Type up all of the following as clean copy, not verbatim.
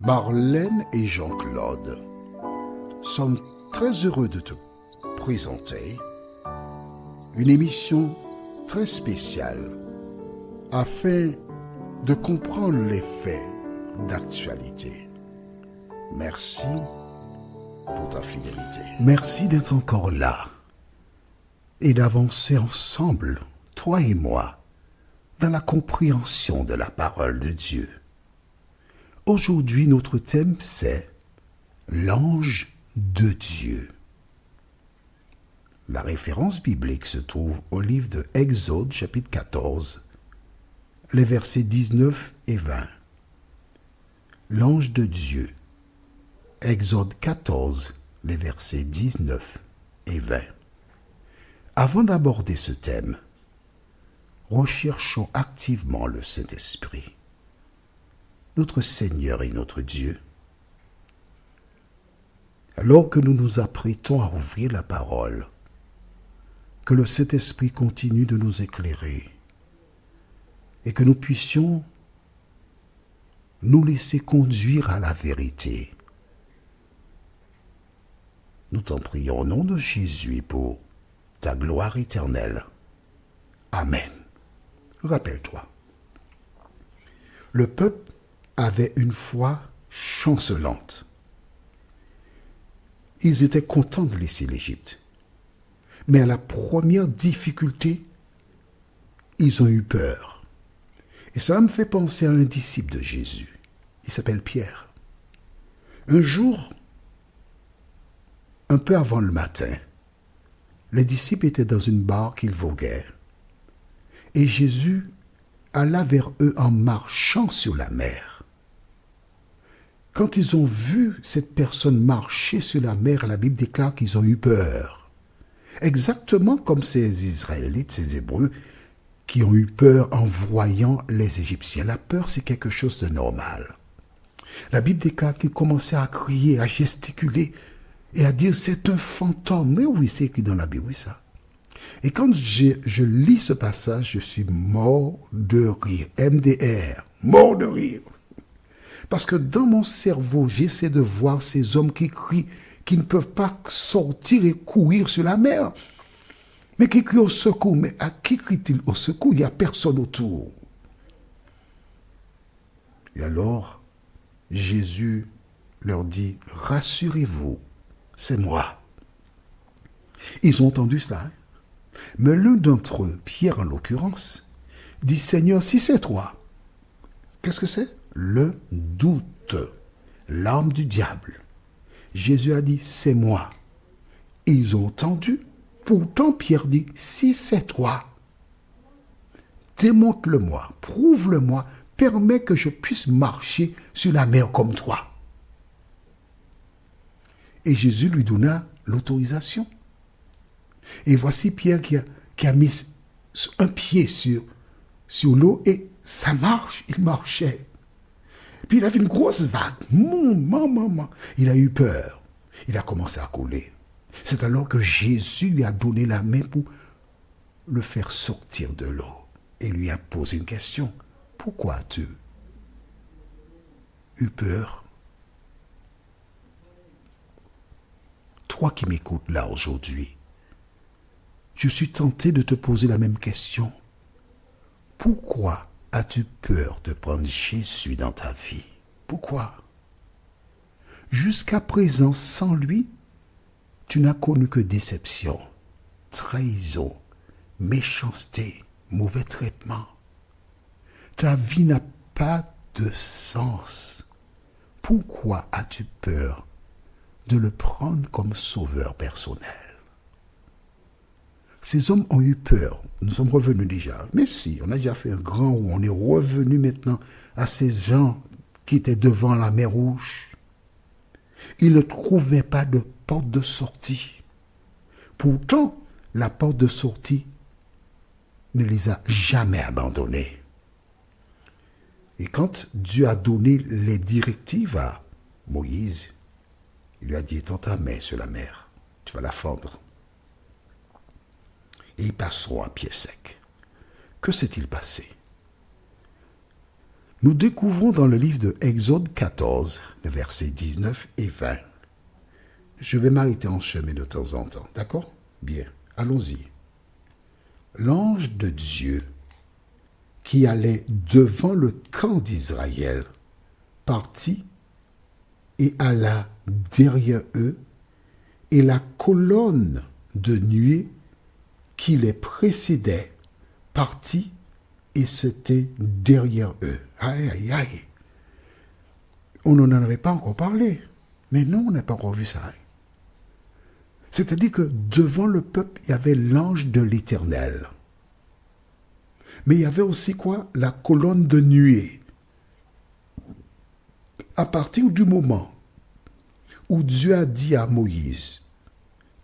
Marlène et Jean-Claude sommes très heureux de te présenter une émission très spéciale afin de comprendre les faits d'actualité. Merci pour ta fidélité. Merci d'être encore là et d'avancer ensemble, toi et moi, dans la compréhension de la parole de Dieu. Aujourd'hui, notre thème, c'est l'ange de Dieu. La référence biblique se trouve au livre de Exode, chapitre 14, les versets 19 et 20. L'ange de Dieu. Exode 14, les versets 19 et 20. Avant d'aborder ce thème, recherchons activement le Saint-Esprit, notre Seigneur et notre Dieu. Alors que nous nous apprêtons à ouvrir la parole, que le Saint-Esprit continue de nous éclairer et que nous puissions nous laisser conduire à la vérité. Nous t'en prions au nom de Jésus pour ta gloire éternelle. Amen. Rappelle-toi, le peuple avait une foi chancelante. Ils étaient contents de laisser l'Égypte. Mais à la première difficulté, ils ont eu peur. Et ça me fait penser à un disciple de Jésus. Il s'appelle Pierre. Un jour, un peu avant le matin, les disciples étaient dans une barque, ils voguaient. Et Jésus alla vers eux en marchant sur la mer. Quand ils ont vu cette personne marcher sur la mer, la Bible déclare qu'ils ont eu peur. Exactement comme ces Israélites, ces Hébreux, qui ont eu peur en voyant les Égyptiens. La peur, c'est quelque chose de normal. La Bible déclare qu'ils commençaient à crier, à gesticuler et à dire « c'est un fantôme ». Mais oui, c'est écrit dans la Bible, oui, ça. Et quand je lis ce passage, je suis mort de rire. MDR, mort de rire. Parce que dans mon cerveau, j'essaie de voir ces hommes qui crient, qui ne peuvent pas sortir et courir sur la mer. Mais qui crient au secours. Mais à qui crient-ils au secours? Il n'y a personne autour. Et alors, Jésus leur dit, rassurez-vous, c'est moi. Ils ont entendu cela. Hein? Mais l'un d'entre eux, Pierre en l'occurrence, dit, Seigneur, si c'est toi, qu'est-ce que c'est? Le doute, l'arme du diable. Jésus a dit, c'est moi. Et ils ont entendu. Pourtant, Pierre dit, si c'est toi, démontre-le-moi, prouve-le-moi, permets que je puisse marcher sur la mer comme toi. Et Jésus lui donna l'autorisation. Et voici Pierre qui a mis un pied sur l'eau et ça marche, il marchait. Puis il avait une grosse vague. Maman. Il a eu peur. Il a commencé à couler. C'est alors que Jésus lui a donné la main pour le faire sortir de l'eau. Et lui a posé une question. Pourquoi as-tu eu peur? Toi qui m'écoutes là aujourd'hui, je suis tenté de te poser la même question. Pourquoi as-tu peur de prendre Jésus dans ta vie? Pourquoi? Jusqu'à présent, sans lui, tu n'as connu que déception, trahison, méchanceté, mauvais traitement. Ta vie n'a pas de sens. Pourquoi as-tu peur de le prendre comme sauveur personnel? Ces hommes ont eu peur. Nous sommes revenus déjà. Mais si, on a déjà fait un grand roue. On est revenu maintenant à ces gens qui étaient devant la mer Rouge. Ils ne trouvaient pas de porte de sortie. Pourtant, la porte de sortie ne les a jamais abandonnés. Et quand Dieu a donné les directives à Moïse, il lui a dit, étends ta main sur la mer, tu vas la fendre. Et ils passeront à pied sec. Que s'est-il passé? Nous découvrons dans le livre de Exode 14, les versets 19 et 20. Je vais m'arrêter en chemin de temps en temps, d'accord? Bien, allons-y. L'ange de Dieu qui allait devant le camp d'Israël partit et alla derrière eux, et la colonne de nuée qui les précédait partit et c'était derrière eux. Aïe, aïe, aïe. On n'en avait pas encore parlé, mais non, on n'a pas encore vu ça. C'est-à-dire que devant le peuple, il y avait l'ange de l'Éternel. Mais il y avait aussi quoi? La colonne de nuée. À partir du moment où Dieu a dit à Moïse,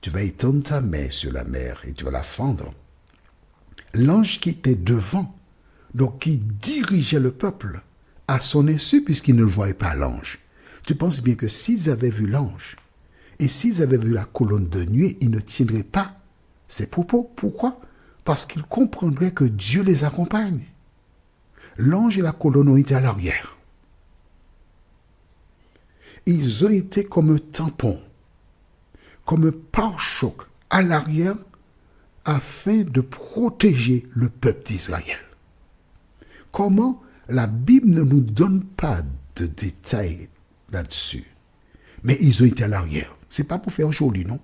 tu vas étendre ta main sur la mer et tu vas la fendre, l'ange qui était devant, donc qui dirigeait le peuple, à son insu, puisqu'il ne le voyait pas l'ange. Tu penses bien que s'ils avaient vu l'ange, et s'ils avaient vu la colonne de nuée, ils ne tiendraient pas ces propos. Pourquoi? Parce qu'ils comprendraient que Dieu les accompagne. L'ange et la colonne ont été à l'arrière. Ils ont été comme un tampon, comme un pare-choc à l'arrière, afin de protéger le peuple d'Israël. Comment? La Bible ne nous donne pas de détails là-dessus. Mais ils ont été à l'arrière. Ce n'est pas pour faire joli, non?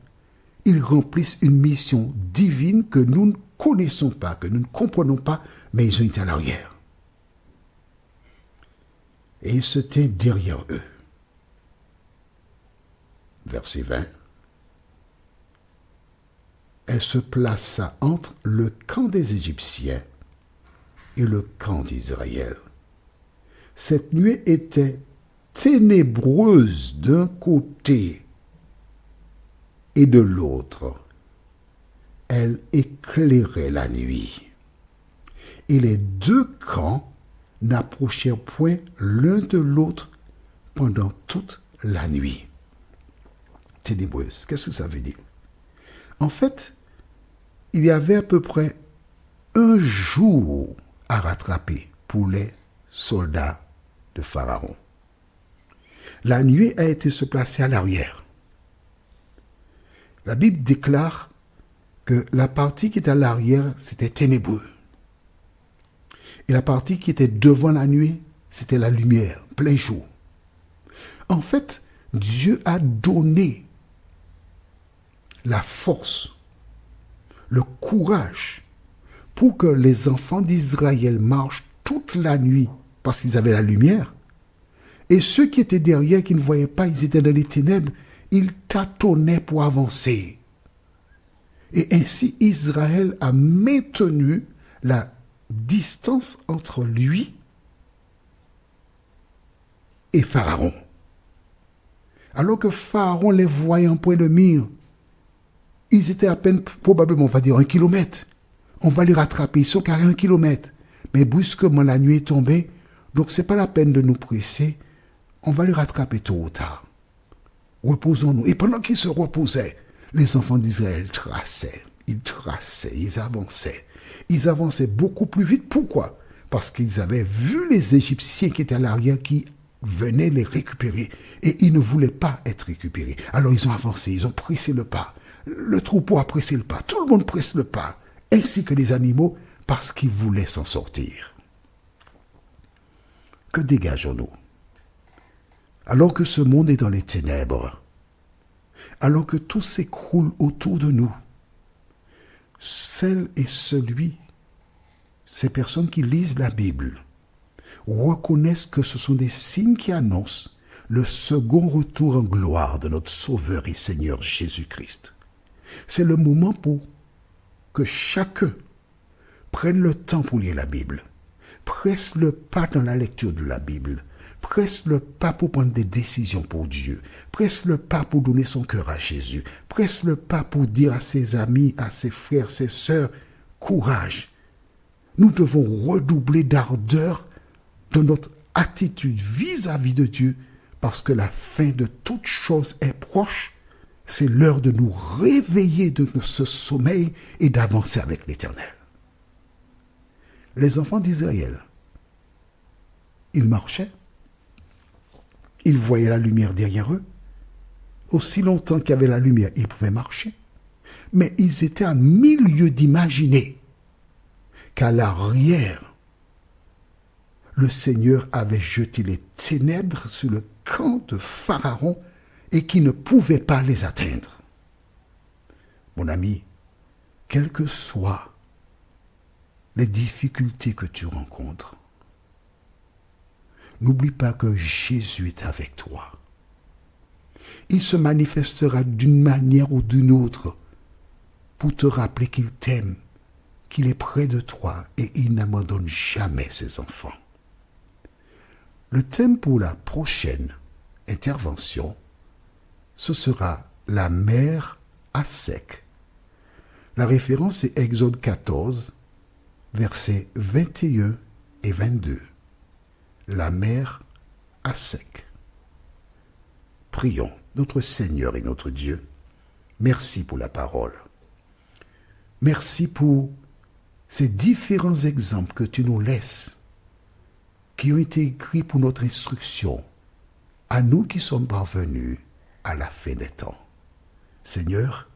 Ils remplissent une mission divine que nous ne connaissons pas, que nous ne comprenons pas, mais ils ont été à l'arrière. Et ils se tenaient derrière eux. Verset 20. Elle se plaça entre le camp des Égyptiens et le camp d'Israël. Cette nuée était ténébreuse d'un côté et de l'autre. Elle éclairait la nuit. Et les deux camps n'approchèrent point l'un de l'autre pendant toute la nuit. Ténébreuse, qu'est-ce que ça veut dire? En fait, il y avait à peu près un jour à rattraper pour les soldats de Pharaon. La nuée a été se placer à l'arrière. La Bible déclare que la partie qui était à l'arrière, c'était ténébreux. Et la partie qui était devant la nuée, c'était la lumière, plein jour. En fait, Dieu a donné la force, le courage pour que les enfants d'Israël marchent toute la nuit parce qu'ils avaient la lumière. Et ceux qui étaient derrière, qui ne voyaient pas, ils étaient dans les ténèbres, ils tâtonnaient pour avancer. Et ainsi, Israël a maintenu la distance entre lui et Pharaon. Alors que Pharaon les voyait en point de mire, ils étaient à peine, probablement, on va dire, 1 kilomètre. On va les rattraper, ils sont qu'à 1 kilomètre. Mais brusquement, la nuit est tombée, donc ce n'est pas la peine de nous presser. On va les rattraper tôt ou tard. Reposons-nous. Et pendant qu'ils se reposaient, les enfants d'Israël traçaient, ils avançaient. Ils avançaient beaucoup plus vite. Pourquoi? Parce qu'ils avaient vu les Égyptiens qui étaient à l'arrière qui venaient les récupérer. Et ils ne voulaient pas être récupérés. Alors ils ont avancé, ils ont pressé le pas. Le troupeau a pressé le pas. Tout le monde presse le pas. Ainsi que les animaux, parce qu'ils voulaient s'en sortir. Que dégageons-nous? Alors que ce monde est dans les ténèbres, alors que tout s'écroule autour de nous, celle et celui, ces personnes qui lisent la Bible, reconnaissent que ce sont des signes qui annoncent le second retour en gloire de notre Sauveur et Seigneur Jésus-Christ. C'est le moment pour que chacun prenne le temps pour lire la Bible, presse le pas dans la lecture de la Bible, presse le pas pour prendre des décisions pour Dieu, presse le pas pour donner son cœur à Jésus, presse le pas pour dire à ses amis, à ses frères, ses sœurs, courage. Nous devons redoubler d'ardeur dans notre attitude vis-à-vis de Dieu, parce que la fin de toute chose est proche. C'est l'heure de nous réveiller de ce sommeil et d'avancer avec l'Éternel. Les enfants d'Israël Ils marchaient. Ils voyaient la lumière derrière eux. Aussi longtemps qu'il y avait la lumière, ils pouvaient marcher. Mais ils étaient à milieu d'imaginer qu'à l'arrière, le Seigneur avait jeté les ténèbres sur le camp de Pharaon et qu'il ne pouvait pas les atteindre. Mon ami, quelles que soient les difficultés que tu rencontres, n'oublie pas que Jésus est avec toi. Il se manifestera d'une manière ou d'une autre pour te rappeler qu'il t'aime, qu'il est près de toi et il n'abandonne jamais ses enfants. Le thème pour la prochaine intervention, ce sera la mer à sec. La référence est Exode 14, versets 21 et 22. La mer à sec. Prions, notre Seigneur et notre Dieu. Merci pour la parole. Merci pour ces différents exemples que tu nous laisses, qui ont été écrits pour notre instruction, à nous qui sommes parvenus à la fin des temps. Seigneur,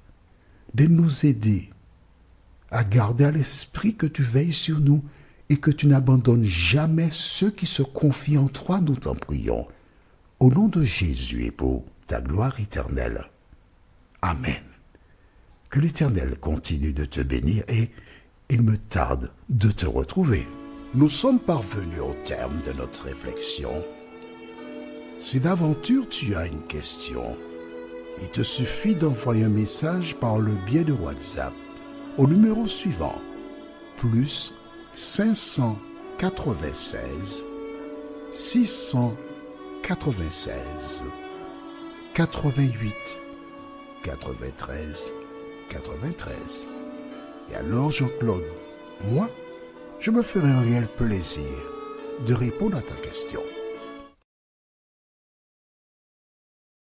de nous aider à garder à l'esprit que tu veilles sur nous et que tu n'abandonnes jamais ceux qui se confient en toi, nous t'en prions. Au nom de Jésus et pour ta gloire éternelle. Amen. Que l'Éternel continue de te bénir et il me tarde de te retrouver. Nous sommes parvenus au terme de notre réflexion. Si d'aventure tu as une question, il te suffit d'envoyer un message par le biais de WhatsApp au numéro suivant, plus 596 696 88 93 93. Et alors Jean-Claude, moi, je me ferai un réel plaisir de répondre à ta question.